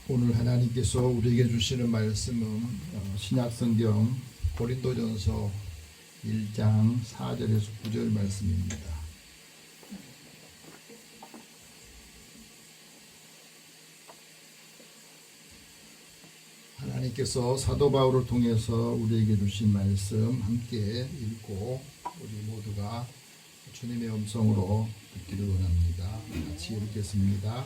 오늘 하나님께서 우리에게 주시는 말씀은 신약성경 고린도전서 1장 4절에서 9절 말씀입니다. 하나님께서 사도 바울을 통해서 우리에게 주신 말씀 함께 읽고 우리 모두가 주님의 음성으로 듣기를 원합니다. 같이 읽겠습니다.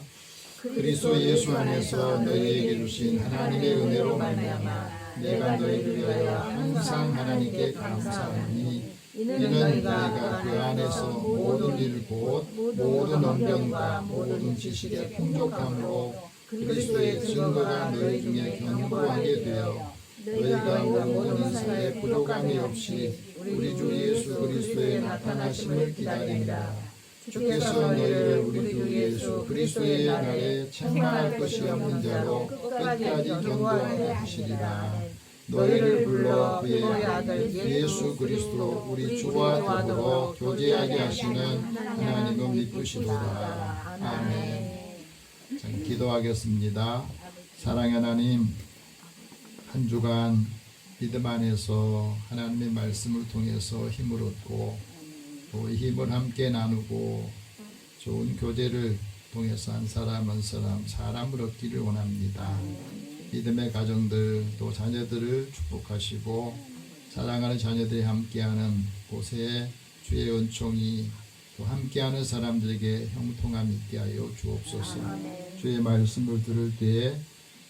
그리스도 예수 안에서 너희에게 주신 하나님의 은혜로 말미암아 내가 너희를 위하여 항상 하나님께 감사하니 이는 너희가 그 안에서 모든 일 곧 모든 언변과 모든 지식의 풍족함으로 그리스도의 증거가 너희 중에 견고하게 되어 너희가 모든 인사에 부족함이 없이 우리 주 예수 그리스도의 나타나심을 기다립니다. 주께서 너희를 우리 주 예수 그리스도의 날에 책망할 것이 없는 자로 끝까지 견고하게 하시리라. 너희를 불러 그의 아들 예수 그리스도 우리 주와 더불어 교제하게 하시는 하나님은 믿으시도다. 아멘. 자, 기도하겠습니다. 사랑의 하나님, 한 주간 믿음 안에서 하나님의 말씀을 통해서 힘을 얻고 또 힘을 함께 나누고 좋은 교제를 통해서 한 사람 한 사람 사람을 얻기를 원합니다. 믿음의 가정들 또 자녀들을 축복하시고 사랑하는 자녀들이 함께하는 곳에 주의 은총이 또 함께하는 사람들에게 형통함 있게 하여 주옵소서. 주의 말씀을 들을 때에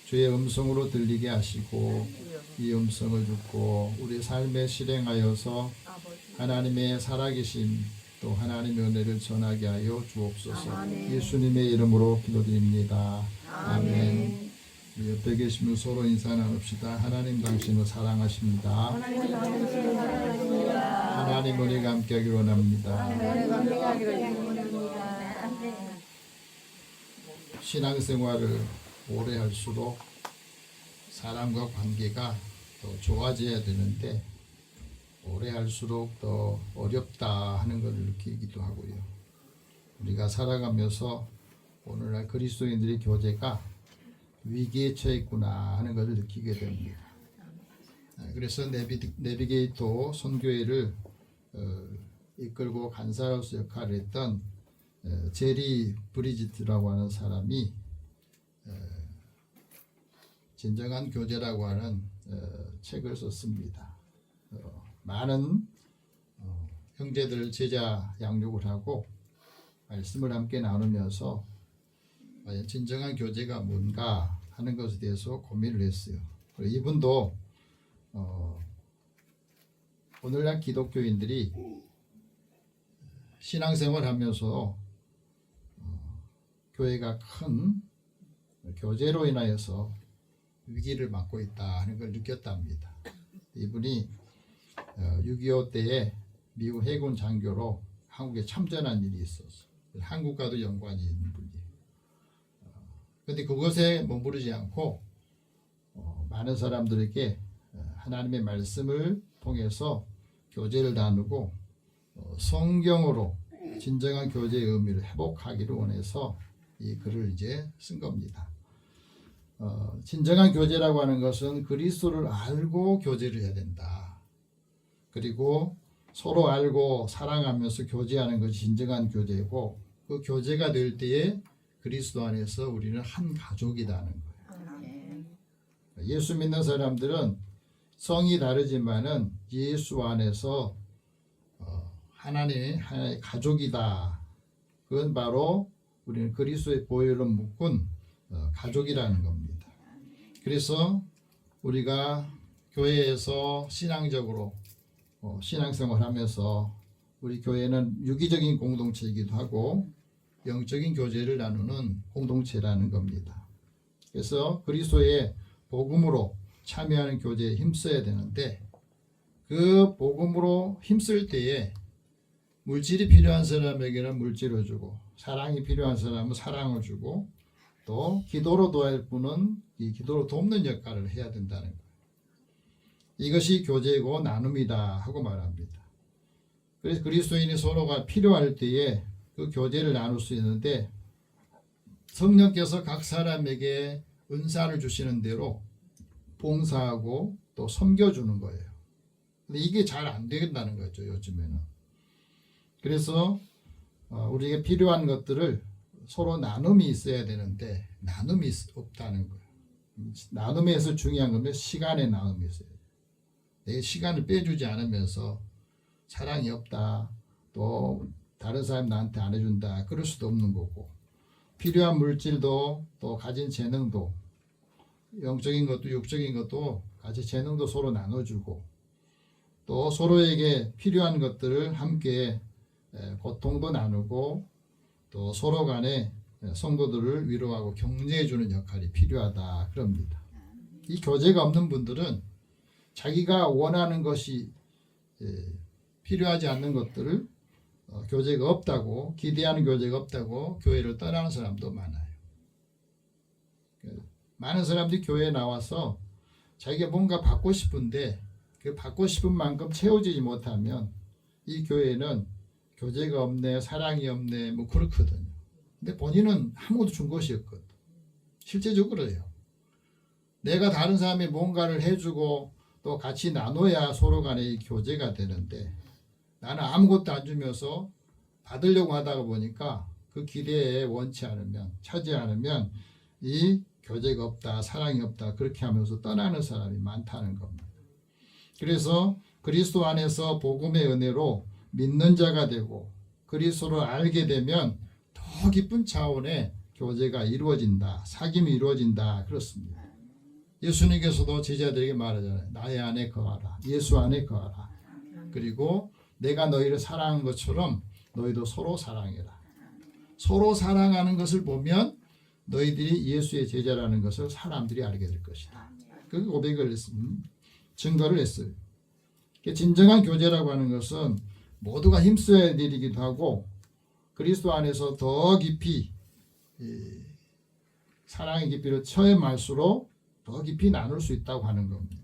주의 음성으로 들리게 하시고 이 음성을 듣고 우리 삶에 실행하여서 하나님의 살아계심 또 하나님의 은혜를 전하게 하여 주옵소서. 아멘. 예수님의 이름으로 기도드립니다. 아멘. 우리 옆에 계시면 서로 인사 나눕시다. 하나님 당신을 사랑하십니다. 하나님 은혜가 함께하기를 원합니다. 신앙생활을 오래 할수록 사람과 관계가 더 좋아져야 되는데 오래 할수록 더 어렵다 하는 것을 느끼기도 하고요. 우리가 살아가면서 오늘날 그리스도인들의 교제가 위기에 처했구나 하는 것을 느끼게 됩니다. 그래서 내비게이터 선교회를 이끌고 간사로서 역할을 했던 제리 브리지트라고 하는 사람이 진정한 교제라고 하는 책을 썼습니다. 많은 형제들 제자 양육을 하고 말씀을 함께 나누면서 과연 진정한 교제가 뭔가 하는 것에 대해서 고민을 했어요. 그리고 이분도 오늘날 기독교인들이 신앙생활 하면서 교회가 큰 교제로 인하여서 위기를 맞고 있다 하는 걸 느꼈답니다. 이분이 6.25 때에 미국 해군 장교로 한국에 참전한 일이 있었어요. 한국과도 연관이 있는 분이에요. 그런데 그것에 머무르지 않고 많은 사람들에게 하나님의 말씀을 통해서 교제를 나누고 성경으로 진정한 교제의 의미를 회복하기를 원해서 이 글을 이제 쓴 겁니다. 진정한 교제라고 하는 것은 그리스도를 알고 교제를 해야 된다. 그리고 서로 알고 사랑하면서 교제하는 것이 진정한 교제고 그 교제가 될 때에 그리스도 안에서 우리는 한 가족이라는 거예요. 예수 믿는 사람들은 성이 다르지만은 예수 안에서 하나님의 가족이다. 그건 바로 우리는 그리스도의 보혈로 묶은 가족이라는 겁니다. 그래서 우리가 교회에서 신앙적으로 신앙생활 하면서 우리 교회는 유기적인 공동체이기도 하고 영적인 교제를 나누는 공동체라는 겁니다. 그래서 그리스도의 복음으로 참여하는 교제에 힘써야 되는데 그 복음으로 힘쓸 때에 물질이 필요한 사람에게는 물질을 주고 사랑이 필요한 사람은 사랑을 주고 또 기도로 도울 분은 이 기도로 돕는 역할을 해야 된다는 거예요. 이것이 교제고 나눔이다 하고 말합니다. 그래서 그리스도인이 서로가 필요할 때에 그 교제를 나눌 수 있는데 성령께서 각 사람에게 은사를 주시는 대로 봉사하고 또 섬겨주는 거예요. 근데 이게 잘 안 된다는 거죠, 요즘에는. 그래서 우리에게 필요한 것들을 서로 나눔이 있어야 되는데 나눔이 없다는 거예요. 나눔에서 중요한 건 시간의 나눔이 있어요. 내 시간을 빼주지 않으면서 사랑이 없다, 또 다른 사람이 나한테 안 해준다, 그럴 수도 없는 거고, 필요한 물질도 또 가진 재능도, 영적인 것도 육적인 것도 가진 재능도 서로 나눠주고, 또 서로에게 필요한 것들을 함께 고통도 나누고, 또 서로 간에 성도들을 위로하고 격려해주는 역할이 필요하다 그럽니다. 이 교제가 없는 분들은 자기가 원하는 것이 필요하지 않는 것들을 교제가 없다고, 기대하는 교제가 없다고 교회를 떠나는 사람도 많아요. 많은 사람들이 교회에 나와서 자기가 뭔가 받고 싶은데 그 받고 싶은 만큼 채워지지 못하면 이 교회는 교제가 없네, 사랑이 없네, 뭐 그렇거든요. 근데 본인은 아무것도 준 것이 없거든. 실제적으로요. 내가 다른 사람이 뭔가를 해주고 또 같이 나눠야 서로 간에 이 교제가 되는데, 나는 아무것도 안 주면서 받으려고 하다가 보니까 그 기대에 원치 않으면, 차지 않으면 이 교제가 없다, 사랑이 없다, 그렇게 하면서 떠나는 사람이 많다는 겁니다. 그래서 그리스도 안에서 복음의 은혜로 믿는 자가 되고 그리스도를 알게 되면 더 깊은 차원의 교제가 이루어진다, 사귐이 이루어진다, 그렇습니다. 예수님께서도 제자들에게 말하잖아요. 나의 안에 거하라, 예수 안에 거하라. 그리고 내가 너희를 사랑한 것처럼 너희도 서로 사랑해라. 서로 사랑하는 것을 보면 너희들이 예수의 제자라는 것을 사람들이 알게 될 것이다. 그 고백을 증거를 했어요. 진정한 교제라고 하는 것은 모두가 힘써야 할 일이기도 하고, 그리스도 안에서 더 깊이 사랑의 깊이를 체험할수록 더 깊이 나눌 수 있다고 하는 겁니다.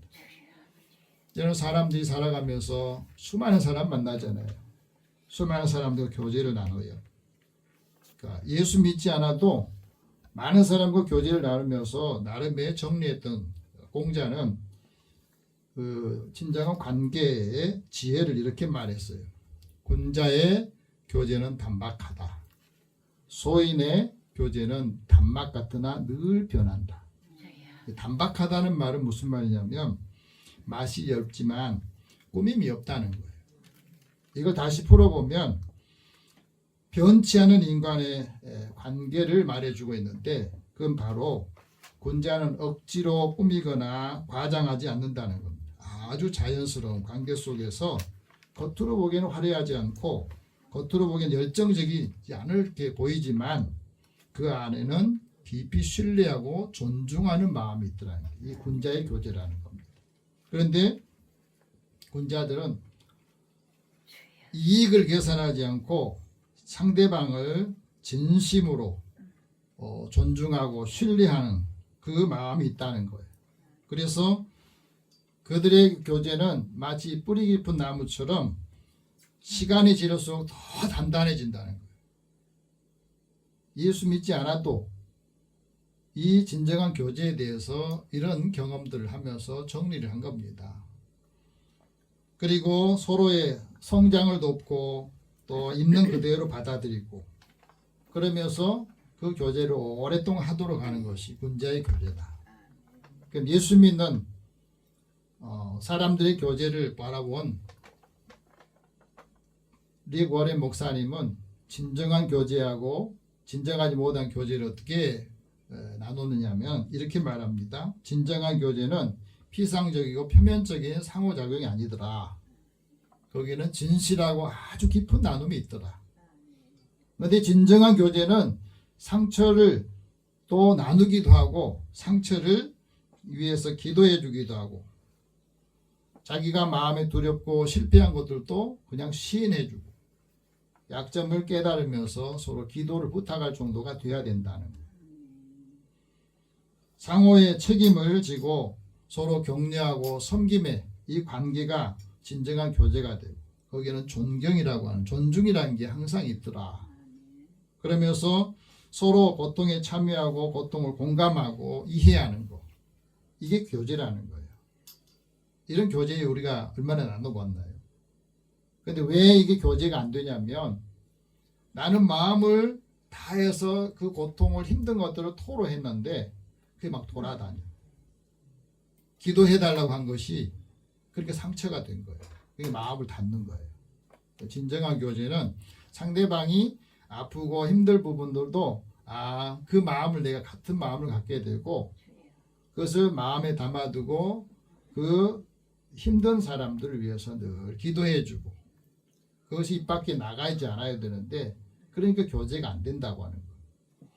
저는 사람들이 살아가면서 수많은 사람 만나잖아요. 수많은 사람들 교제를 나눠요. 그러니까 예수 믿지 않아도 많은 사람과 교제를 나누면서 나름의 정리했던 공자는 그 진정한 관계의 지혜를 이렇게 말했어요. 군자의 교제는 단박하다. 소인의 교제는 단막 같으나 늘 변한다. 단박하다는 말은 무슨 말이냐면 맛이 엷지만 꾸밈이 없다는 거예요. 이걸 다시 풀어보면 변치 않은 인간의 관계를 말해주고 있는데, 그건 바로 군자는 억지로 꾸미거나 과장하지 않는다는 겁니다. 아주 자연스러운 관계 속에서 겉으로 보기에는 화려하지 않고 겉으로 보기에는 열정적이지 않을 게 보이지만 그 안에는 깊이 신뢰하고 존중하는 마음이 있더라는 게 이 군자의 교제라는 겁니다. 그런데 군자들은 이익을 계산하지 않고 상대방을 진심으로 존중하고 신뢰하는 그 마음이 있다는 거예요. 그래서 그들의 교제는 마치 뿌리 깊은 나무처럼 시간이 지날수록 더 단단해진다는 거예요. 예수 믿지 않아도 이 진정한 교제에 대해서 이런 경험들을 하면서 정리를 한 겁니다. 그리고 서로의 성장을 돕고 또 있는 그대로 받아들이고 그러면서 그 교제를 오랫동안 하도록 하는 것이 군자의 교제다. 그럼 예수 믿는 사람들의 교제를 바라본 릭 워렌 목사님은 진정한 교제하고 진정하지 못한 교제를 어떻게 나누느냐면 이렇게 말합니다. 진정한 교제는 피상적이고 표면적인 상호작용이 아니더라. 거기는 진실하고 아주 깊은 나눔이 있더라. 그런데 진정한 교제는 상처를 또 나누기도 하고 상처를 위해서 기도해 주기도 하고 자기가 마음에 두렵고 실패한 것들도 그냥 시인해 주고 약점을 깨달으면서 서로 기도를 부탁할 정도가 돼야 된다는 거예요. 상호의 책임을 지고 서로 격려하고 섬김의 이 관계가 진정한 교제가 되고 거기에는 존경이라고 하는 존중이라는 게 항상 있더라. 그러면서 서로 고통에 참여하고 고통을 공감하고 이해하는 거. 이게 교제라는 거예요. 이런 교제에 우리가 얼마나 나눠봤나요? 근데 왜 이게 교제가 안 되냐면 나는 마음을 다해서 그 고통을 힘든 것들을 토로했는데 그게 막 돌아다녀. 기도해달라고 한 것이 그렇게 상처가 된 거예요. 그게 마음을 닫는 거예요. 진정한 교제는 상대방이 아프고 힘들 부분들도 그 마음을 내가 같은 마음을 갖게 되고 그것을 마음에 담아두고 그 힘든 사람들을 위해서 늘 기도해주고 그것이 입 밖에 나가지 않아야 되는데 그러니까 교제가 안 된다고 하는 거예요.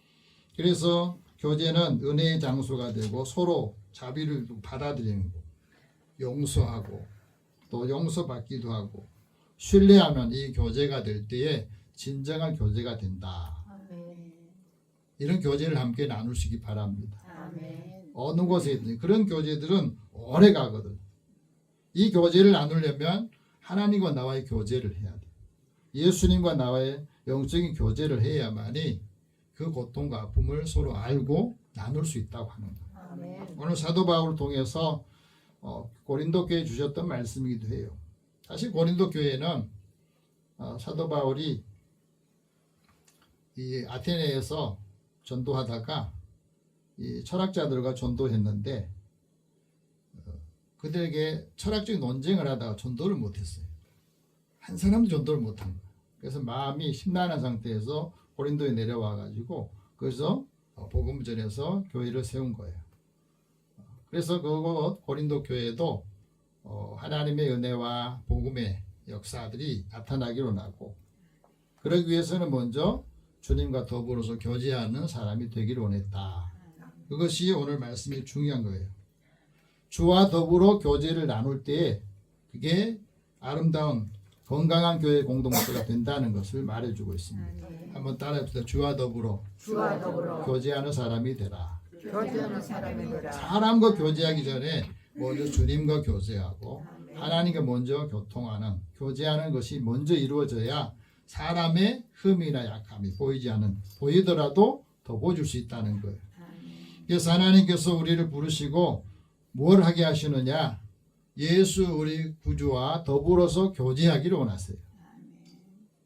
그래서 교제는 은혜의 장소가 되고 서로 자비를 받아들이는 거, 용서하고 또 용서받기도 하고 신뢰하면 이 교제가 될 때에 진정한 교제가 된다. 아멘. 이런 교제를 함께 나누시기 바랍니다. 아멘. 어느 곳에 있든 그런 교제들은 오래 가거든. 이 교제를 나누려면 하나님과 나와의 교제를 해야 돼. 예수님과 나와의 영적인 교제를 해야만이 그 고통과 아픔을 서로 알고 나눌 수 있다고 하는 거예요. 아멘. 오늘 사도 바울을 통해서 고린도 교회에 주셨던 말씀이기도 해요. 사실 고린도 교회는 사도 바울이 이 아테네에서 전도하다가 이 철학자들과 전도했는데 그들에게 철학적인 논쟁을 하다가 전도를 못했어요. 한 사람도 전도를 못한 거예요. 그래서 마음이 심란한 상태에서 고린도에 내려와 가지고 거기서 복음을 전해서 교회를 세운 거예요. 그래서 그곳 고린도 교회도 하나님의 은혜와 복음의 역사들이 나타나기로 나고 그러기 위해서는 먼저 주님과 더불어서 교제하는 사람이 되기를 원했다. 그것이 오늘 말씀이 중요한 거예요. 주와 더불어 교제를 나눌 때 그게 아름다운 건강한 교회 공동체가 된다는 것을 말해주고 있습니다. 한번 따라해봅시다. 주와 더불어 교제하는 사람이 되라. 교제하는 사람이 되라. 사람과 교제하기 전에 먼저 주님과 교제하고 하나님과 먼저 교통하는 교제하는 것이 먼저 이루어져야 사람의 흠이나 약함이 보이더라도 더 보여줄 수 있다는 거예요. 그래서 하나님께서 우리를 부르시고 뭘 하게 하시느냐? 예수 우리 구주와 더불어서 교제하기를 원하세요.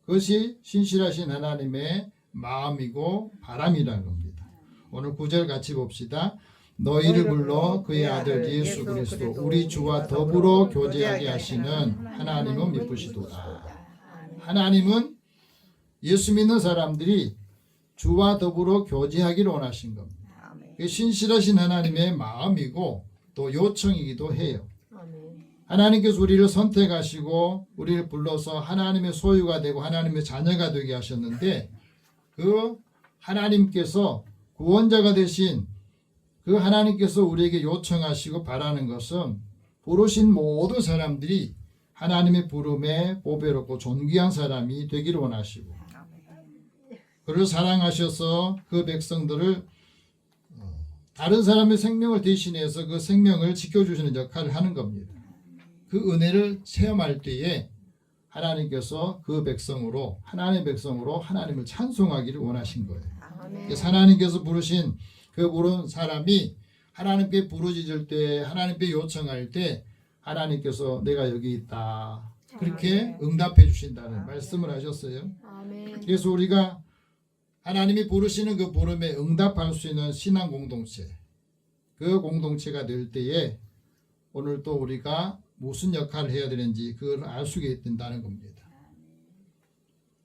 그것이 신실하신 하나님의 마음이고 바람이라는 겁니다. 오늘 9절 같이 봅시다. 너희를 불러 그의 아들 예수 그리스도 우리 주와 더불어 교제하게 하시는 하나님은 미쁘시도다. 하나님은 예수 믿는 사람들이 주와 더불어 교제하기를 원하신 겁니다. 신실하신 하나님의 마음이고 또 요청이기도 해요. 하나님께서 우리를 선택하시고 우리를 불러서 하나님의 소유가 되고 하나님의 자녀가 되게 하셨는데 그 하나님께서 구원자가 되신 그 하나님께서 우리에게 요청하시고 바라는 것은 부르신 모든 사람들이 하나님의 부름에 보배롭고 존귀한 사람이 되기를 원하시고 그를 사랑하셔서 그 백성들을 다른 사람의 생명을 대신해서 그 생명을 지켜주시는 역할을 하는 겁니다. 그 은혜를 체험할 때에 하나님께서 그 백성으로 하나님의 백성으로 하나님을 찬송하기를 원하신 거예요. 그래서 하나님께서 부르신 그 부른 사람이 하나님께 부르짖을 때 하나님께 요청할 때 하나님께서 내가 여기 있다 그렇게 응답해 주신다는 말씀을 하셨어요. 그래서 우리가 하나님이 부르시는 그 부름에 응답할 수 있는 신앙 공동체 그 공동체가 될 때에 오늘 또 우리가 무슨 역할을 해야 되는지 그걸 알 수 있게 된다는 겁니다.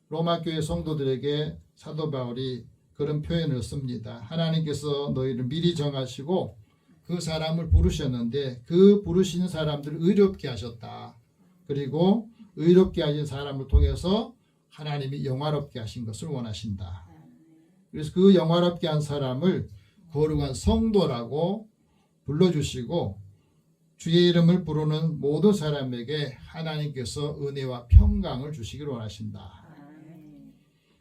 로마 교회 성도들에게 사도 바울이 그런 표현을 씁니다. 하나님께서 너희를 미리 정하시고 그 사람을 부르셨는데 그 부르시는 사람들을 의롭게 하셨다. 그리고 의롭게 하신 사람을 통해서 하나님이 영화롭게 하신 것을 원하신다. 그래서 그 영화롭게 한 사람을 거룩한 성도라고 불러주시고 주의 이름을 부르는 모든 사람에게 하나님께서 은혜와 평강을 주시기를 원하신다.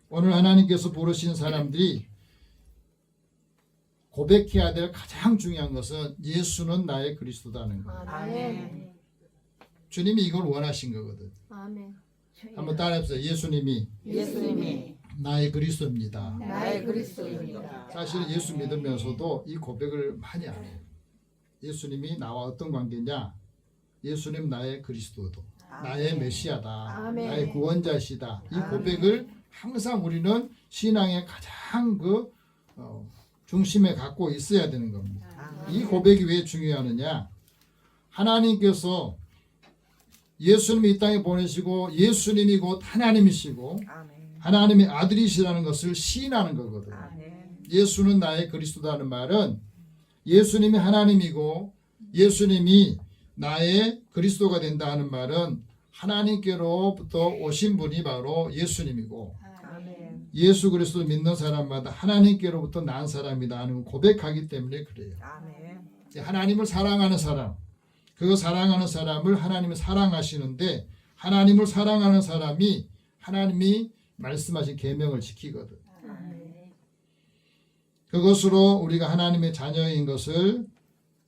오늘 하나님께서 부르신 사람들이 고백해야 될 가장 중요한 것은 예수는 나의 그리스도다는 거예요. 아멘. 주님이 이걸 원하신 거거든. 아멘. 한번 따라해보세요. 예수님이 나의 그리스도입니다. 나의 그리스도입니다. 사실 예수 믿으면서도 이 고백을 많이 안 해요. 예수님이 나와 어떤 관계냐? 예수님 나의 그리스도도, 나의 메시아다, 아멘. 나의 구원자시다. 이 고백을 항상 우리는 신앙의 가장 중심에 갖고 있어야 되는 겁니다. 이 고백이 왜 중요하느냐? 하나님께서 예수님이 이 땅에 보내시고 예수님이 곧 하나님이시고 하나님의 아들이시라는 것을 시인하는 거거든요. 예수는 나의 그리스도다는 말은 예수님이 하나님이고 예수님이 나의 그리스도가 된다 하는 말은 하나님께로부터 오신 분이 바로 예수님이고 예수 그리스도 믿는 사람마다 하나님께로부터 난 사람이다 하는 고백하기 때문에 그래요. 하나님을 사랑하는 사람, 그 사랑하는 사람을 하나님이 사랑하시는데 하나님을 사랑하는 사람이 하나님이 말씀하신 계명을 지키거든. 그것으로 우리가 하나님의 자녀인 것을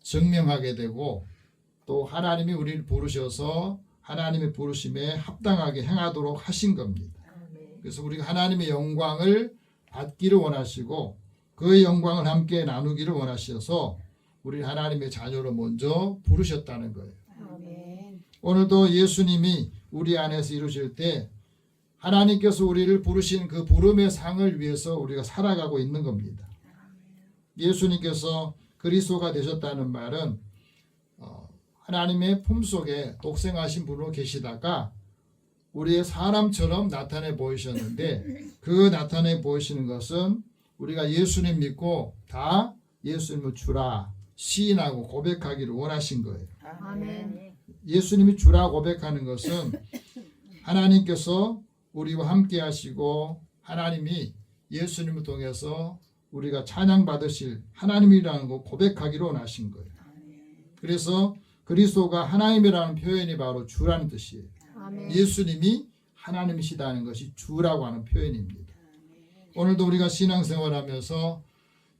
증명하게 되고 또 하나님이 우리를 부르셔서 하나님의 부르심에 합당하게 행하도록 하신 겁니다. 그래서 우리가 하나님의 영광을 받기를 원하시고 그 영광을 함께 나누기를 원하셔서 우리 하나님의 자녀로 먼저 부르셨다는 거예요. 오늘도 예수님이 우리 안에서 이루실 때 하나님께서 우리를 부르신 그 부름의 상을 위해서 우리가 살아가고 있는 겁니다. 예수님께서 그리스도가 되셨다는 말은 하나님의 품속에 독생하신 분으로 계시다가 우리의 사람처럼 나타내 보이셨는데 그 나타내 보이시는 것은 우리가 예수님 믿고 다 예수님을 주라 시인하고 고백하기를 원하신 거예요. 예수님이 주라 고백하는 것은 하나님께서 우리와 함께 하시고 하나님이 예수님을 통해서 우리가 찬양 받으실 하나님이라는 거 고백하기를 원하신 거예요. 그래서 그리스도가 하나님이라는 표현이 바로 주라는 뜻이에요. 예수님이 하나님이시다는 것이 주라고 하는 표현입니다. 오늘도 우리가 신앙생활하면서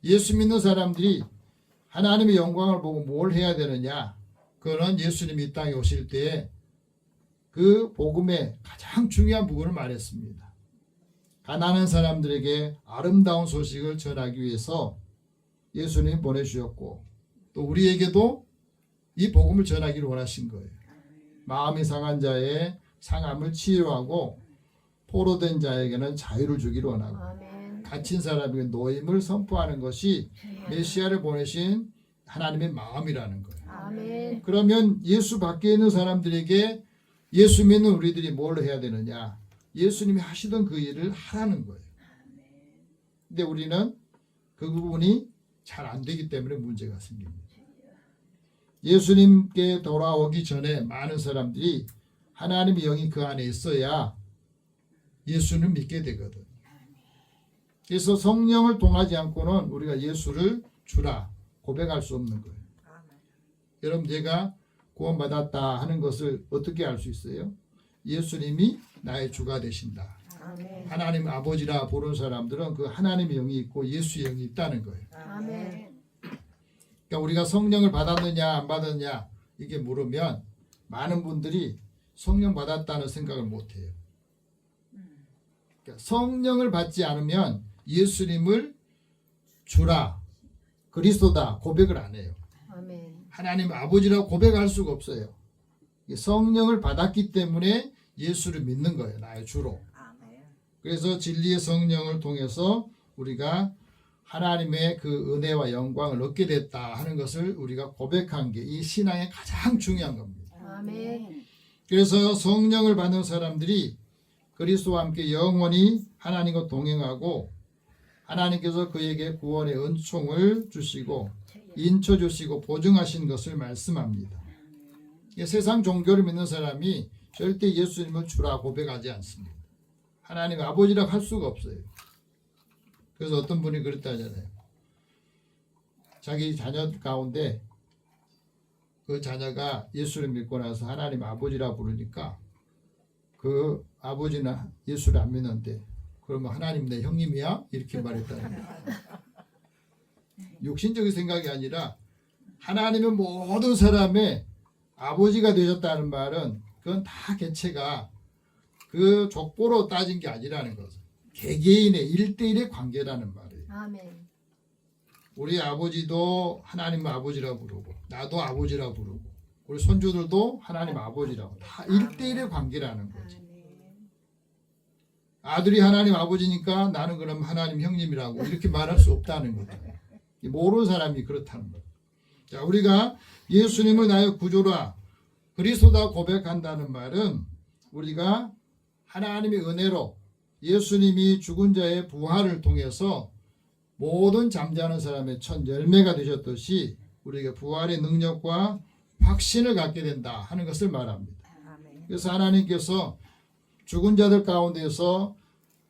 예수 믿는 사람들이 하나님의 영광을 보고 뭘 해야 되느냐? 그거는 예수님이 이 땅에 오실 때에 그 복음의 가장 중요한 부분을 말했습니다. 가난한 사람들에게 아름다운 소식을 전하기 위해서 예수님이 보내주셨고 또 우리에게도 이 복음을 전하기를 원하신 거예요. 마음이 상한 자의 상함을 치유하고 포로된 자에게는 자유를 주기를 원하고 갇힌 사람에게 노임을 선포하는 것이 메시아를 보내신 하나님의 마음이라는 거예요. 그러면 예수 밖에 있는 사람들에게 예수 믿는 우리들이 뭘 해야 되느냐? 예수님이 하시던 그 일을 하라는 거예요. 근데 우리는 그 부분이 잘 안 되기 때문에 문제가 생깁니다. 예수님께 돌아오기 전에 많은 사람들이 하나님의 영이 그 안에 있어야 예수를 믿게 되거든. 그래서 성령을 통하지 않고는 우리가 예수를 주라 고백할 수 없는 거예요. 여러분 제가 구원받았다 하는 것을 어떻게 알 수 있어요? 예수님이 나의 주가 되신다. 하나님 아버지라 부르는 사람들은 그 하나님의 영이 있고 예수의 영이 있다는 거예요. 그러니까 우리가 성령을 받았느냐 안 받았느냐 이게 물으면 많은 분들이 성령 받았다는 생각을 못해요. 그러니까 성령을 받지 않으면 예수님을 주라 그리스도다 고백을 안 해요. 하나님 아버지라고 고백할 수가 없어요. 성령을 받았기 때문에 예수를 믿는 거예요. 나의 주로. 그래서 진리의 성령을 통해서 우리가 하나님의 그 은혜와 영광을 얻게 됐다 하는 것을 우리가 고백한 게 이 신앙의 가장 중요한 겁니다. 그래서 성령을 받는 사람들이 그리스도와 함께 영원히 하나님과 동행하고 하나님께서 그에게 구원의 은총을 주시고 인쳐 주시고 보증하신 것을 말씀합니다. 세상 종교를 믿는 사람이 절대 예수님을 주라 고백하지 않습니다. 하나님 아버지라고 할 수가 없어요. 그래서 어떤 분이 그랬다 하잖아요. 자기 자녀 가운데 그 자녀가 예수를 믿고 나서 하나님 아버지라 부르니까 그 아버지는 예수를 안 믿는데 그러면 하나님 내 형님이야? 이렇게 말했다는 거예요. 육신적인 생각이 아니라 하나님은 모든 사람의 아버지가 되셨다는 말은 그건 다 개체가 그 족보로 따진 게 아니라는 거죠. 개개인의 1대1의 관계라는 말이에요. 아멘. 우리 아버지도 하나님 아버지라고 부르고 나도 아버지라고 부르고 우리 손주들도 하나님 아버지라고 다 1대1의 관계라는 거지. 아들이 하나님 아버지니까 나는 그럼 하나님 형님이라고 이렇게 말할 수 없다는 거죠. 모르는 사람이 그렇다는 거예요. 자, 우리가 예수님을 나의 구조라 그리스도다 고백한다는 말은 우리가 하나님의 은혜로 예수님이 죽은 자의 부활을 통해서 모든 잠자는 사람의 첫 열매가 되셨듯이 우리에게 부활의 능력과 확신을 갖게 된다 하는 것을 말합니다. 그래서 하나님께서 죽은 자들 가운데서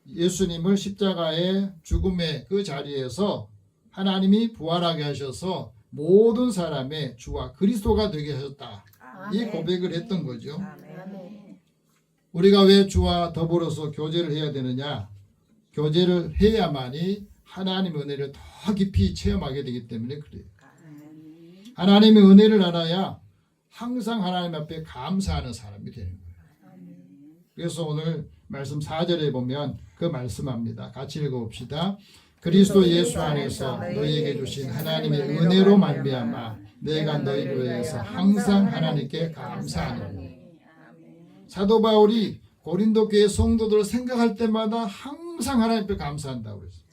예수님을 십자가의 죽음의 그 자리에서 하나님이 부활하게 하셔서 모든 사람의 주와 그리스도가 되게 하셨다. 이 고백을 했던 거죠. 아멘. 우리가 왜 주와 더불어서 교제를 해야 되느냐? 교제를 해야만이 하나님의 은혜를 더 깊이 체험하게 되기 때문에 그래요. 하나님의 은혜를 알아야 항상 하나님 앞에 감사하는 사람이 되는 거예요. 그래서 오늘 말씀 4절에 보면 그 말씀합니다. 같이 읽어봅시다. 그리스도 예수 안에서 너희에게 주신 하나님의 은혜로 말미암아 내가 너희를 위해서 항상 하나님께 감사하노니. 사도 바울이 고린도 교회 성도들을 생각할 때마다 항상 하나님 앞에 감사한다고 그랬어요.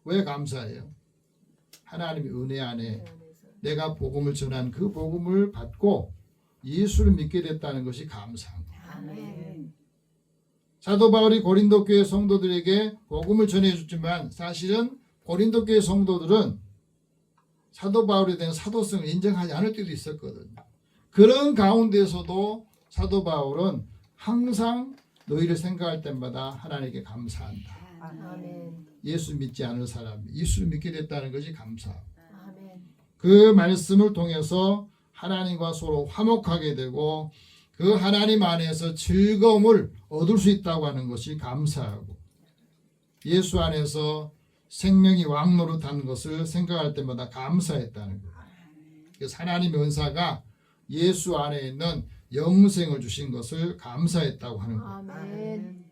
왜 감사해요? 하나님의 은혜 안에 내가 복음을 전한 그 복음을 받고 예수를 믿게 됐다는 것이 감사한 거예요. 아멘. 사도 바울이 고린도 교회 성도들에게 복음을 전해줬지만 사실은 고린도 교회 성도들은 사도 바울에 대한 사도성을 인정하지 않을 때도 있었거든요. 그런 가운데서도 사도 바울은 항상 너희를 생각할 때마다 하나님께 감사한다. 아멘. 예수 믿지 않을 사람이 예수를 믿게 됐다는 것이 감사하고 아멘. 그 말씀을 통해서 하나님과 서로 화목하게 되고 그 하나님 안에서 즐거움을 얻을 수 있다고 하는 것이 감사하고 예수 안에서 생명이 왕노릇한 것을 생각할 때마다 감사했다는 거예요. 그래서 하나님의 은사가 예수 안에 있는 영생을 주신 것을 감사했다고 하는 거예요. 아멘.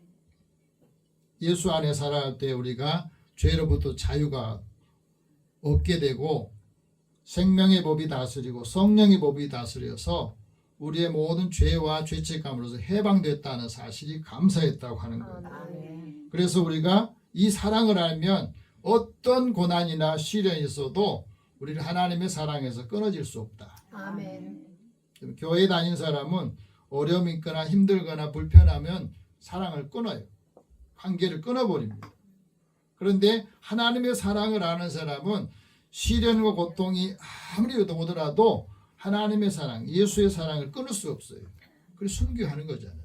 예수 안에 살아갈 때 우리가 죄로부터 자유가 얻게 되고 생명의 법이 다스리고 성령의 법이 다스려서 우리의 모든 죄와 죄책감으로서 해방됐다는 사실이 감사했다고 하는 거예요. 아멘. 그래서 우리가 이 사랑을 알면 어떤 고난이나 시련이 있어도 우리를 하나님의 사랑에서 끊어질 수 없다. 아멘. 교회 다닌 사람은 어려움이 있거나 힘들거나 불편하면 사랑을 끊어요. 관계를 끊어버립니다. 그런데 하나님의 사랑을 아는 사람은 시련과 고통이 아무리 오더라도 하나님의 사랑, 예수의 사랑을 끊을 수 없어요. 그래서 순교하는 거잖아요.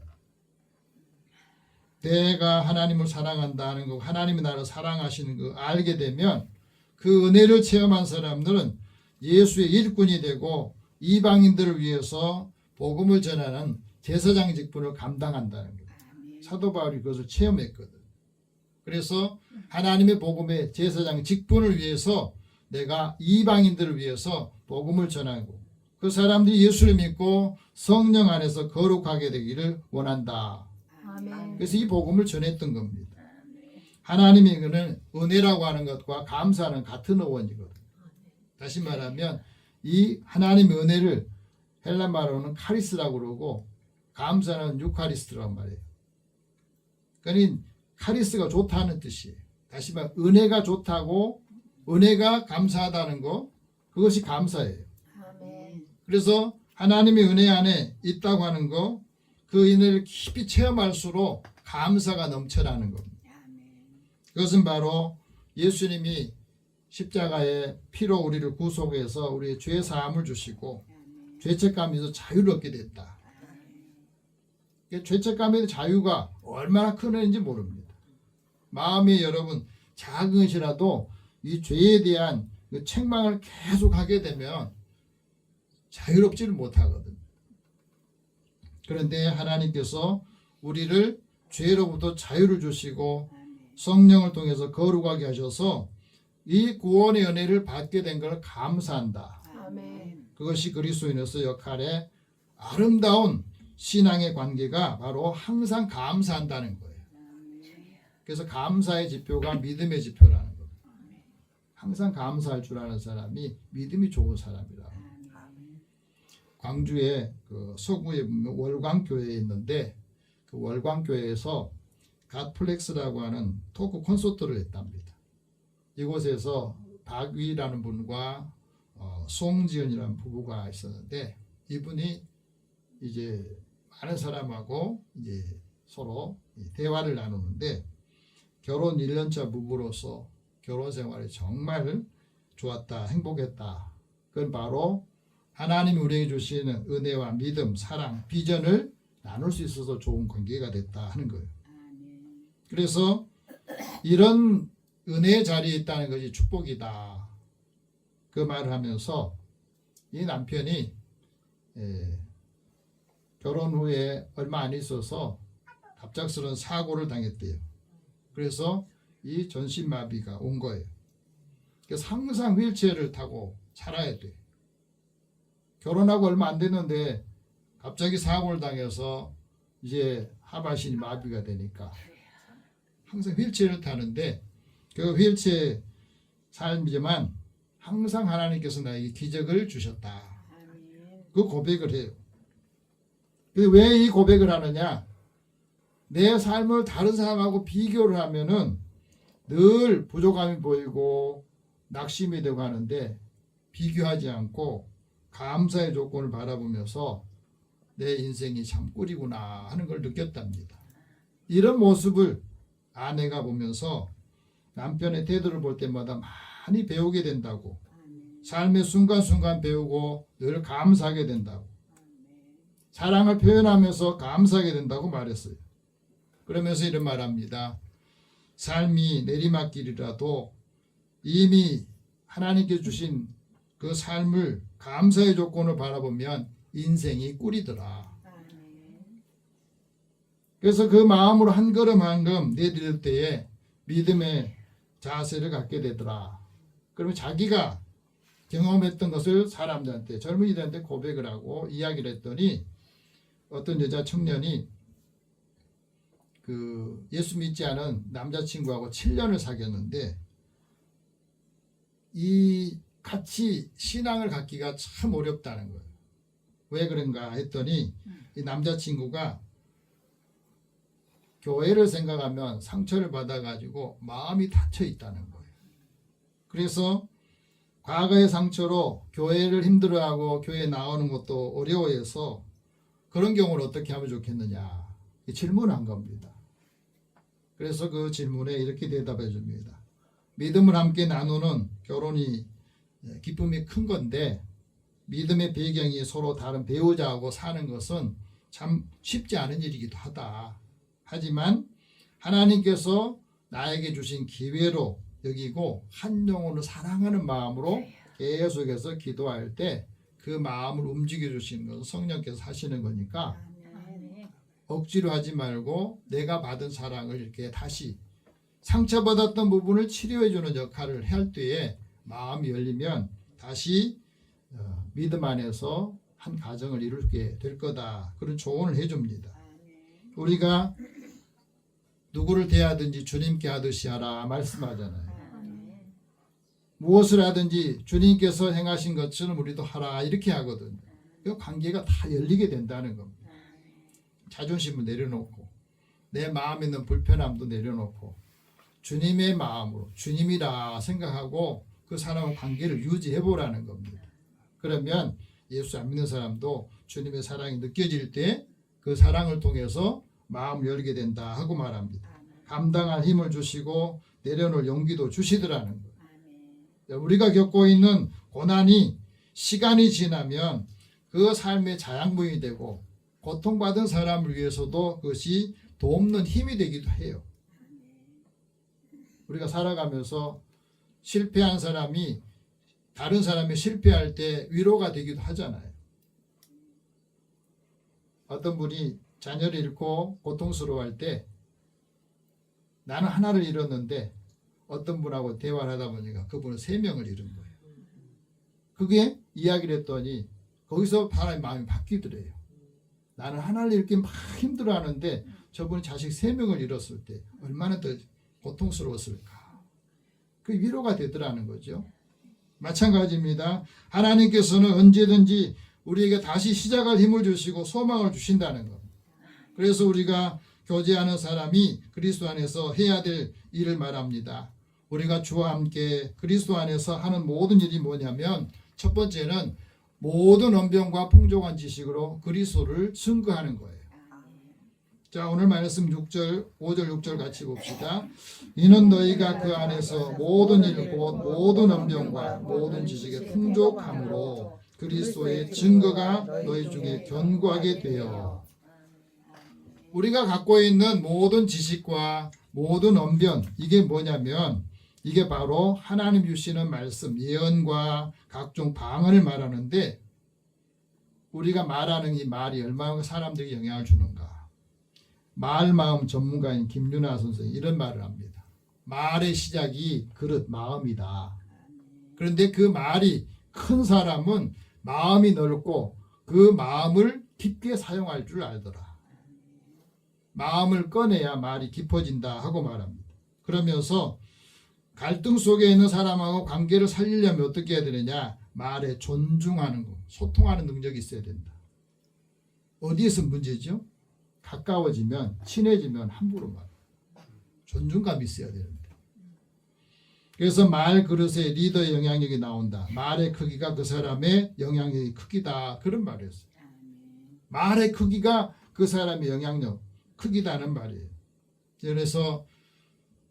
내가 하나님을 사랑한다는 거, 하나님이 나를 사랑하시는 거 알게 되면 그 은혜를 체험한 사람들은 예수의 일꾼이 되고 이방인들을 위해서 복음을 전하는 제사장 직분을 감당한다는 거예요. 사도 바울이 그것을 체험했거든. 그래서 하나님의 복음의 제사장 직분을 위해서 내가 이방인들을 위해서 복음을 전하고 그 사람들이 예수를 믿고 성령 안에서 거룩하게 되기를 원한다. 아멘. 그래서 이 복음을 전했던 겁니다. 하나님의 은혜라고 하는 것과 감사는 같은 어원이거든요. 다시 말하면 이 하나님의 은혜를 헬라 말로는 카리스라고 그러고 감사는 유카리스트라고 말해요. 그러니까 카리스가 좋다는 뜻이에요. 다시 말해 은혜가 좋다고 은혜가 감사하다는 거 그것이 감사예요. 아멘. 그래서 하나님의 은혜 안에 있다고 하는 거 그 은혜를 깊이 체험할수록 감사가 넘쳐나는 겁니다. 그것은 바로 예수님이 십자가의 피로 우리를 구속해서 우리의 죄 사함을 주시고 죄책감에서 자유를 얻게 됐다. 죄책감의 자유가 얼마나 큰 은혜인지 모릅니다. 마음이 여러분 작은 것이라도 이 죄에 대한 그 책망을 계속 하게 되면 자유롭지를 못하거든요. 그런데 하나님께서 우리를 죄로부터 자유를 주시고 성령을 통해서 거룩하게 하셔서 이 구원의 은혜를 받게 된 걸 감사한다. 아멘. 그것이 그리스도인으로서 역할의 아름다운 신앙의 관계가 바로 항상 감사한다는 거예요. 그래서 감사의 지표가 믿음의 지표라는 겁니다. 항상 감사할 줄 아는 사람이 믿음이 좋은 사람이라. 광주에 그 서구에 보면 월광교회에 있는데 그 월광교회에서 갓플렉스라고 하는 토크 콘서트를 했답니다. 이곳에서 박위라는 분과 송지연이라는 부부가 있었는데 이분이 이제 많은 사람하고 이제 서로 대화를 나누는데 결혼 1년차 부부로서 결혼 생활이 정말 좋았다, 행복했다. 그건 바로 하나님이 우리에게 주시는 은혜와 믿음, 사랑, 비전을 나눌 수 있어서 좋은 관계가 됐다 하는 거예요. 그래서 이런 은혜의 자리에 있다는 것이 축복이다. 그 말을 하면서 이 남편이 결혼 후에 얼마 안 있어서 갑작스러운 사고를 당했대요. 그래서 이 전신마비가 온 거예요. 그래서 항상 휠체어를 타고 살아야 돼. 결혼하고 얼마 안 됐는데 갑자기 사고를 당해서 이제 하반신이 마비가 되니까 항상 휠체어를 타는데 그 휠체어 삶이지만 항상 하나님께서 나에게 기적을 주셨다. 그 고백을 해요. 왜 이 고백을 하느냐? 내 삶을 다른 사람하고 비교를 하면은 늘 부족함이 보이고 낙심이 되고 하는데 비교하지 않고 감사의 조건을 바라보면서 내 인생이 참 꿀이구나 하는 걸 느꼈답니다. 이런 모습을 아내가 보면서 남편의 태도를 볼 때마다 많이 배우게 된다고, 삶의 순간순간 배우고 늘 감사하게 된다고, 사랑을 표현하면서 감사하게 된다고 말했어요. 그러면서 이런 말합니다. 삶이 내리막길이라도 이미 하나님께 주신 그 삶을 감사의 조건을 바라보면 인생이 꿀이더라. 그래서 그 마음으로 한 걸음 한 걸음 내디딜 때에 믿음의 자세를 갖게 되더라. 그러면 자기가 경험했던 것을 사람들한테, 젊은이들한테 고백을 하고 이야기를 했더니 어떤 여자 청년이 그 예수 믿지 않은 남자친구하고 7년을 사귀었는데 이 같이 신앙을 갖기가 참 어렵다는 거예요. 왜 그런가 했더니 이 남자친구가 교회를 생각하면 상처를 받아가지고 마음이 닫혀 있다는 거예요. 그래서 과거의 상처로 교회를 힘들어하고 교회에 나오는 것도 어려워해서 그런 경우를 어떻게 하면 좋겠느냐 질문한 겁니다. 그래서 그 질문에 이렇게 대답해 줍니다. 믿음을 함께 나누는 결혼이 기쁨이 큰 건데 믿음의 배경이 서로 다른 배우자하고 사는 것은 참 쉽지 않은 일이기도 하다. 하지만 하나님께서 나에게 주신 기회로 여기고 한 영혼을 사랑하는 마음으로 계속해서 기도할 때 그 마음을 움직여 주시는 것은 성령께서 하시는 거니까 억지로 하지 말고 내가 받은 사랑을 이렇게 다시 상처받았던 부분을 치료해 주는 역할을 할 때에 마음이 열리면 다시 믿음 안에서 한 가정을 이루게 될 거다. 그런 조언을 해줍니다. 우리가 누구를 대하든지 주님께 하듯이 하라 말씀하잖아요. 무엇을 하든지 주님께서 행하신 것처럼 우리도 하라 이렇게 하거든요. 그 관계가 다 열리게 된다는 겁니다. 자존심을 내려놓고 내 마음에 있는 불편함도 내려놓고 주님의 마음으로 주님이라 생각하고 그 사람과 관계를 유지해보라는 겁니다. 그러면 예수 안 믿는 사람도 주님의 사랑이 느껴질 때 그 사랑을 통해서 마음을 열게 된다 하고 말합니다. 감당할 힘을 주시고 내려놓을 용기도 주시더라는 거예요. 우리가 겪고 있는 고난이 시간이 지나면 그 삶의 자양분이 되고 고통받은 사람을 위해서도 그것이 돕는 힘이 되기도 해요. 우리가 살아가면서 실패한 사람이 다른 사람이 실패할 때 위로가 되기도 하잖아요. 어떤 분이 자녀를 잃고 고통스러워할 때 나는 하나를 잃었는데 어떤 분하고 대화를 하다 보니까 그분은 3명을 잃은 거예요. 그게 이야기를 했더니 거기서 사람의 마음이 바뀌더래요. 나는 하나를 잃기 막 힘들어하는데 저분이 자식 3명을 잃었을 때 얼마나 더 고통스러웠을까? 그 위로가 되더라는 거죠. 마찬가지입니다. 하나님께서는 언제든지 우리에게 다시 시작할 힘을 주시고 소망을 주신다는 것. 그래서 우리가 교제하는 사람이 그리스도 안에서 해야 될 일을 말합니다. 우리가 주와 함께 그리스도 안에서 하는 모든 일이 뭐냐면 첫 번째는 모든 언변과 풍족한 지식으로 그리스도를 증거하는 거예요. 자, 오늘 말씀 6절, 5절, 6절 같이 봅시다. 이는 너희가 그 안에서 모든 일 곧 모든 언변과 모든 지식에 풍족함으로 그리스도의 증거가 너희 중에 견고하게 되어. 우리가 갖고 있는 모든 지식과 모든 언변, 이게 뭐냐면 이게 바로 하나님 주시는 말씀, 예언과 각종 방언을 말하는데 우리가 말하는 이 말이 얼마나 사람들에게 영향을 주는가. 말 마음 전문가인 김윤아 선생이 이런 말을 합니다. 말의 시작이 그릇 마음이다. 그런데 그 말이 큰 사람은 마음이 넓고 그 마음을 깊게 사용할 줄 알더라. 마음을 꺼내야 말이 깊어진다 하고 말합니다. 그러면서 갈등 속에 있는 사람하고 관계를 살리려면 어떻게 해야 되느냐? 말에 존중하는 거, 소통하는 능력이 있어야 된다. 어디에서 문제죠? 가까워지면, 친해지면 함부로 말. 존중감이 있어야 되는데. 그래서 말 그릇에 리더의 영향력이 나온다. 말의 크기가 그 사람의 영향력이 크기다. 그런 말이었어요. 말의 크기가 그 사람의 영향력 크기다는 말이에요. 그래서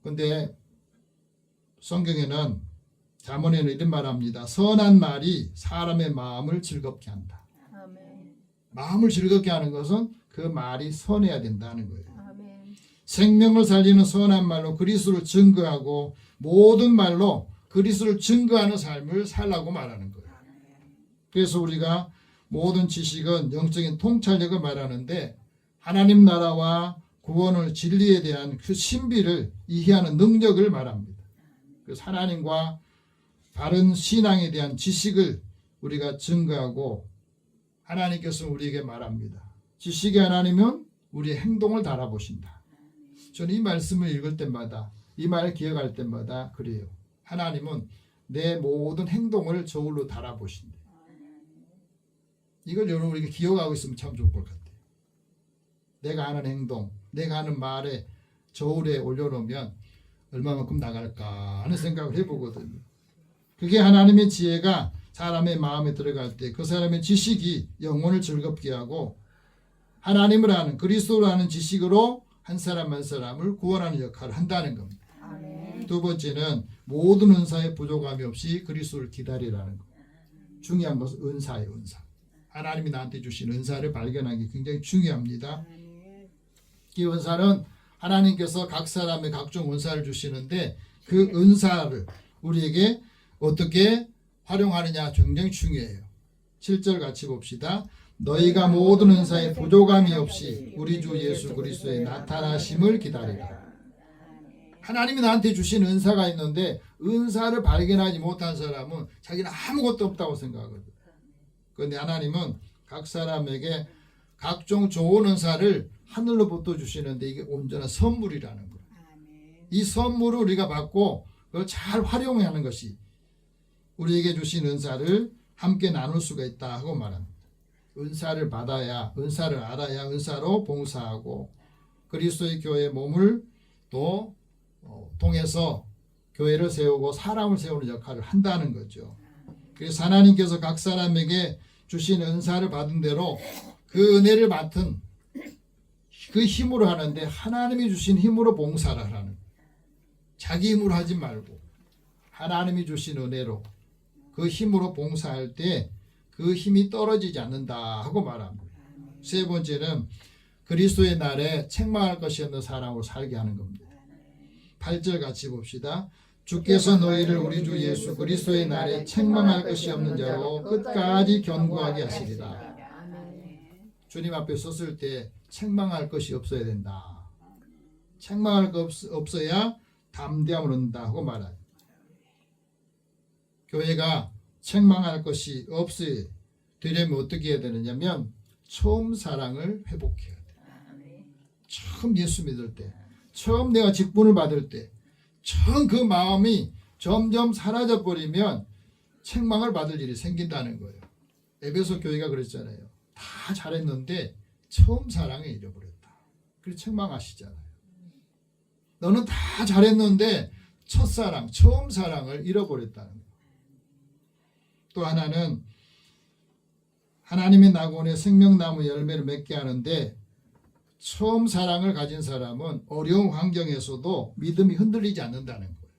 근데 성경에는 잠언에는 이런 말합니다. 선한 말이 사람의 마음을 즐겁게 한다. 아멘. 마음을 즐겁게 하는 것은 그 말이 선해야 된다는 거예요. 아멘. 생명을 살리는 선한 말로 그리스도를 증거하고 모든 말로 그리스도를 증거하는 삶을 살라고 말하는 거예요. 그래서 우리가 모든 지식은 영적인 통찰력을 말하는데 하나님 나라와 구원을 진리에 대한 그 신비를 이해하는 능력을 말합니다. 그래서 하나님과 바른 신앙에 대한 지식을 우리가 증거하고 하나님께서 우리에게 말합니다. 지식의 하나님은 우리의 행동을 달아보신다. 저는 이 말씀을 읽을 때마다 이 말을 기억할 때마다 그래요. 하나님은 내 모든 행동을 저울로 달아보신다. 이걸 여러분 우리가 기억하고 있으면 참 좋을 것 같아요. 내가 하는 행동, 내가 하는 말에 저울에 올려놓으면 얼마만큼 나갈까 하는 생각을 해보거든요. 그게 하나님의 지혜가 사람의 마음에 들어갈 때 그 사람의 지식이 영혼을 즐겁게 하고 하나님을 아는 그리스도를 아는 지식으로 한 사람 한 사람을 구원하는 역할을 한다는 겁니다. 아멘. 두 번째는 모든 은사에 부족함이 없이 그리스도를 기다리라는 것. 중요한 것은 은사예요. 은사. 하나님이 나한테 주신 은사를 발견하기 굉장히 중요합니다. 이 은사는 하나님께서 각 사람의 각종 은사를 주시는데 그 은사를 우리에게 어떻게 활용하느냐 굉장히 중요해요. 7절 같이 봅시다. 너희가 모든 은사에 부족함이 없이 우리 주 예수 그리스도의 나타나심을 기다리라. 하나님이 나한테 주신 은사가 있는데 은사를 발견하지 못한 사람은 자기는 아무것도 없다고 생각하거든. 그런데 하나님은 각 사람에게 각종 좋은 은사를 하늘로부터 주시는데 이게 온전한 선물이라는 거예요. 이 선물을 우리가 받고 그걸 잘 활용하는 것이 우리에게 주신 은사를 함께 나눌 수가 있다 하고 말합니다. 은사를 받아야, 은사를 알아야 은사로 봉사하고 그리스도의 교회 몸을 또 통해서 교회를 세우고 사람을 세우는 역할을 한다는 거죠. 그래서 하나님께서 각 사람에게 주신 은사를 받은 대로 그 은혜를 맡은 그 힘으로 하는데 하나님이 주신 힘으로 봉사를 하라는 거예요. 자기 힘으로 하지 말고 하나님이 주신 은혜로 그 힘으로 봉사할 때 그 힘이 떨어지지 않는다 하고 말합니다. 세 번째는 그리스도의 날에 책망할 것이 없는 사람으로 살게 하는 겁니다. 8절 같이 봅시다. 주께서 너희를 우리 주 예수 그리스도의 날에 책망할 것이 없는 자로 끝까지 견고하게 하시리라. 주님 앞에 섰을 때 책망할 것이 없어야 된다. 책망할 것 없어야 담대함을 얻는다 하고 말하죠. 교회가 책망할 것이 없어야 되려면 어떻게 해야 되느냐면 처음 사랑을 회복해야 돼. 처음 예수 믿을 때, 처음 내가 직분을 받을 때 정 그 마음이 점점 사라져 버리면 책망을 받을 일이 생긴다는 거예요. 에베소 교회가 그랬잖아요. 다 잘했는데 처음 사랑을 잃어버렸다. 그래서 책망하시잖아요. 너는 다 잘했는데 첫사랑, 처음 사랑을 잃어버렸다는 거예요. 또 하나는 하나님의 낙원의 생명나무 열매를 맺게 하는데 처음 사랑을 가진 사람은 어려운 환경에서도 믿음이 흔들리지 않는다는 거예요.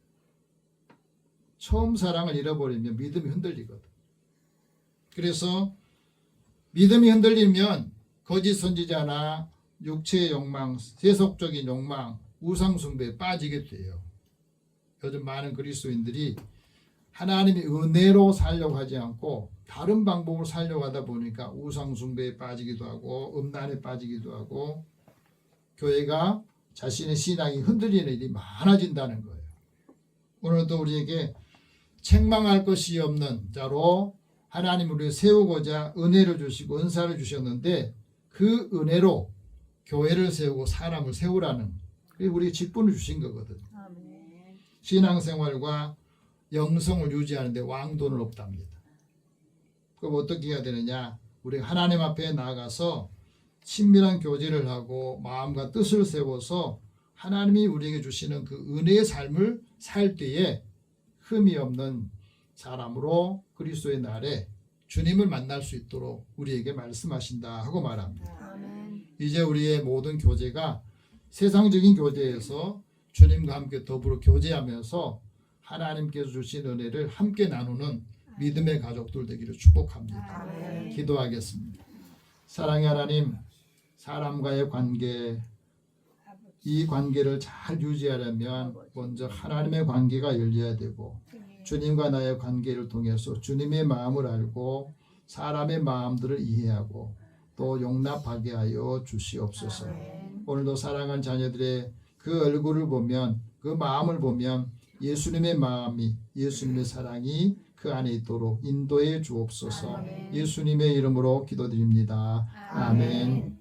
처음 사랑을 잃어버리면 믿음이 흔들리거든. 그래서 믿음이 흔들리면 거짓 선지자나 육체의 욕망, 세속적인 욕망, 우상 숭배에 빠지게 돼요. 요즘 많은 그리스도인들이 하나님의 은혜로 살려고 하지 않고 다른 방법으로 살려고 하다 보니까 우상 숭배에 빠지기도 하고 음란에 빠지기도 하고 교회가 자신의 신앙이 흔들리는 일이 많아진다는 거예요. 오늘도 우리에게 책망할 것이 없는 자로 하나님 우리를 세우고자 은혜를 주시고 은사를 주셨는데 그 은혜로 교회를 세우고 사람을 세우라는 우리에게 직분을 주신 거거든. 신앙생활과 영성을 유지하는데 왕도는 없답니다. 그럼 어떻게 해야 되느냐? 우리가 하나님 앞에 나아가서 친밀한 교제를 하고 마음과 뜻을 세워서 하나님이 우리에게 주시는 그 은혜의 삶을 살 때에 흠이 없는 사람으로 그리스도의 날에 주님을 만날 수 있도록 우리에게 말씀하신다 하고 말합니다. 이제 우리의 모든 교제가 세상적인 교제에서 주님과 함께 더불어 교제하면서 하나님께서 주신 은혜를 함께 나누는 믿음의 가족들 되기를 축복합니다. 기도하겠습니다. 사랑의 하나님, 사람과의 관계, 이 관계를 잘 유지하려면 먼저 하나님의 관계가 열려야 되고 주님과 나의 관계를 통해서 주님의 마음을 알고 사람의 마음들을 이해하고 또 용납하게 하여 주시옵소서. 오늘도 사랑하는 자녀들의 그 얼굴을 보면 그 마음을 보면 예수님의 마음이 예수님의 사랑이 그 안에 있도록 인도해 주옵소서. 예수님의 이름으로 기도드립니다. 아멘.